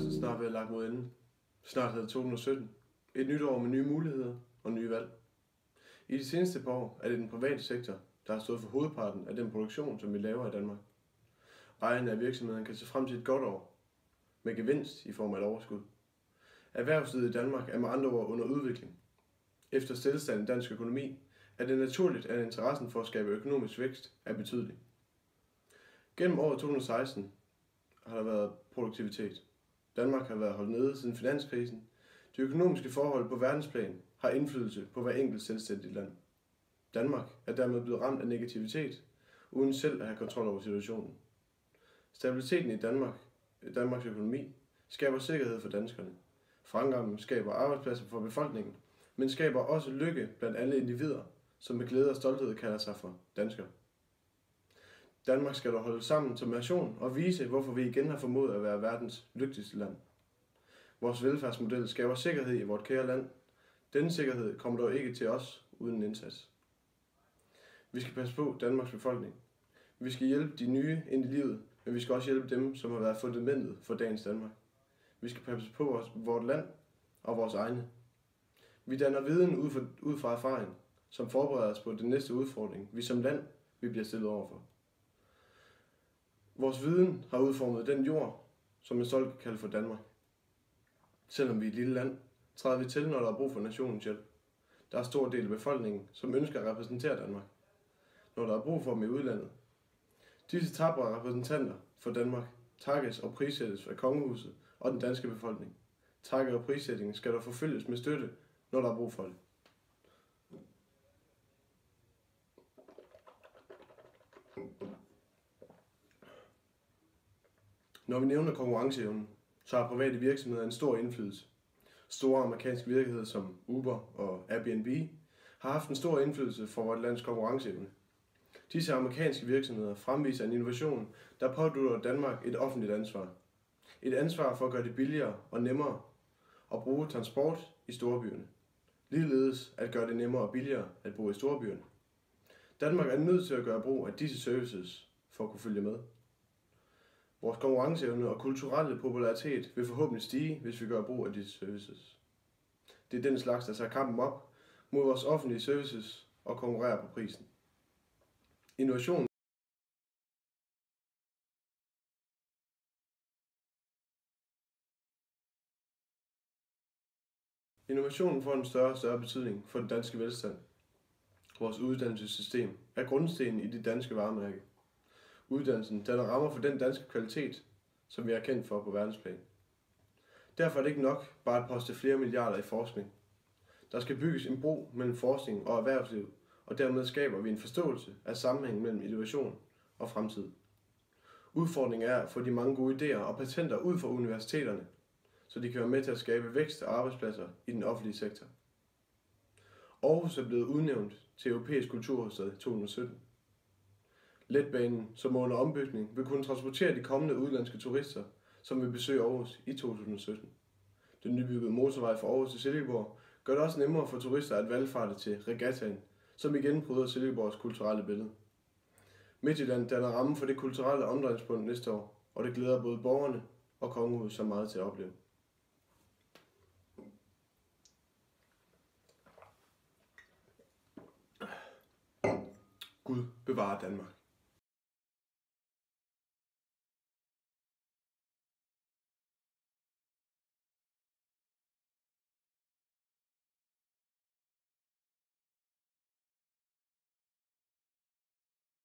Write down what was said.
2016 snart været lagt mod ende. Snart havde 2017. Et nyt år med nye muligheder og nye valg. I de seneste par år er det den private sektor, der har stået for hovedparten af den produktion, som vi laver i Danmark. Ejerne af virksomheden kan se frem til et godt år, med gevinst i form af et overskud. Erhvervslivet i Danmark er med andre ord under udvikling. Efter stillestand i dansk økonomi er det naturligt, at interessen for at skabe økonomisk vækst er betydelig. Gennem året 2016 har der været produktivitet. Danmark har været holdt nede siden finanskrisen. De økonomiske forhold på verdensplan har indflydelse på hver enkelt selvstændigt land. Danmark er dermed blevet ramt af negativitet, uden selv at have kontrol over situationen. Stabiliteten i Danmarks økonomi skaber sikkerhed for danskerne. Fremgangen skaber arbejdspladser for befolkningen, men skaber også lykke blandt alle individer, som med glæde og stolthed kalder sig for danskere. Danmark skal dog holde sammen som nation og vise, hvorfor vi igen har formået at være verdens lykkeligste land. Vores velfærdsmodel skaber sikkerhed i vort kære land. Denne sikkerhed kommer dog ikke til os uden en indsats. Vi skal passe på Danmarks befolkning. Vi skal hjælpe de nye ind i livet, men vi skal også hjælpe dem, som har været fundamentet for dagens Danmark. Vi skal passe på vort land og vores egne. Vi danner viden ud fra erfaring, som forbereder os på den næste udfordring, vi som land vi bliver stillet overfor. Vores viden har udformet den jord, som man stolt kan kalde for Danmark. Selvom vi er et lille land, træder vi til, når der er brug for nationens hjælp. Der er en stor del af befolkningen, som ønsker at repræsentere Danmark, når der er brug for dem i udlandet. Disse tapre repræsentanter for Danmark takkes og prissættes af kongehuset og den danske befolkning. Takke og prissætningen skal der forfølges med støtte, når der er brug for det. Når vi nævner konkurrenceevnen, så har private virksomheder en stor indflydelse. Store amerikanske virksomheder som Uber og Airbnb har haft en stor indflydelse for vores lands konkurrenceevne. Disse amerikanske virksomheder fremviser en innovation, der pådutter Danmark et offentligt ansvar. Et ansvar for at gøre det billigere og nemmere at bruge transport i storbyerne. Ligeledes at gøre det nemmere og billigere at bo i storbyerne. Danmark er nødt til at gøre brug af disse services for at kunne følge med. Vores konkurrenceevne og kulturelle popularitet vil forhåbentlig stige, hvis vi gør brug af disse services. Det er den slags, der tager kampen op mod vores offentlige services og konkurrerer på prisen. Innovation Innovationen får en større og større betydning for den danske velstand. Vores uddannelsessystem er grundstenen i det danske varemærke. Uddannelsen danner rammer for den danske kvalitet, som vi er kendt for på verdensplan. Derfor er det ikke nok bare at poste flere milliarder i forskning. Der skal bygges en bro mellem forskning og erhvervsliv, og dermed skaber vi en forståelse af sammenhængen mellem innovation og fremtid. Udfordringen er at få de mange gode idéer og patenter ud fra universiteterne, så de kan være med til at skabe vækst og arbejdspladser i den offentlige sektor. Aarhus er blevet udnævnt til europæisk kulturhovedstad i 2017. Letbanen, som er under ombygning, vil kunne transportere de kommende udenlandske turister, som vil besøge Aarhus i 2017. Den nybyggede motorvej fra Aarhus til Silkeborg gør det også nemmere for turister at valfarte til Regattaen, som igen bryder Silkeborgs kulturelle billede. Midtjylland danner rammen for det kulturelle omdrejningspunkt næste år, og det glæder både borgerne og kongehuset så meget til at opleve. Gud bevarer Danmark.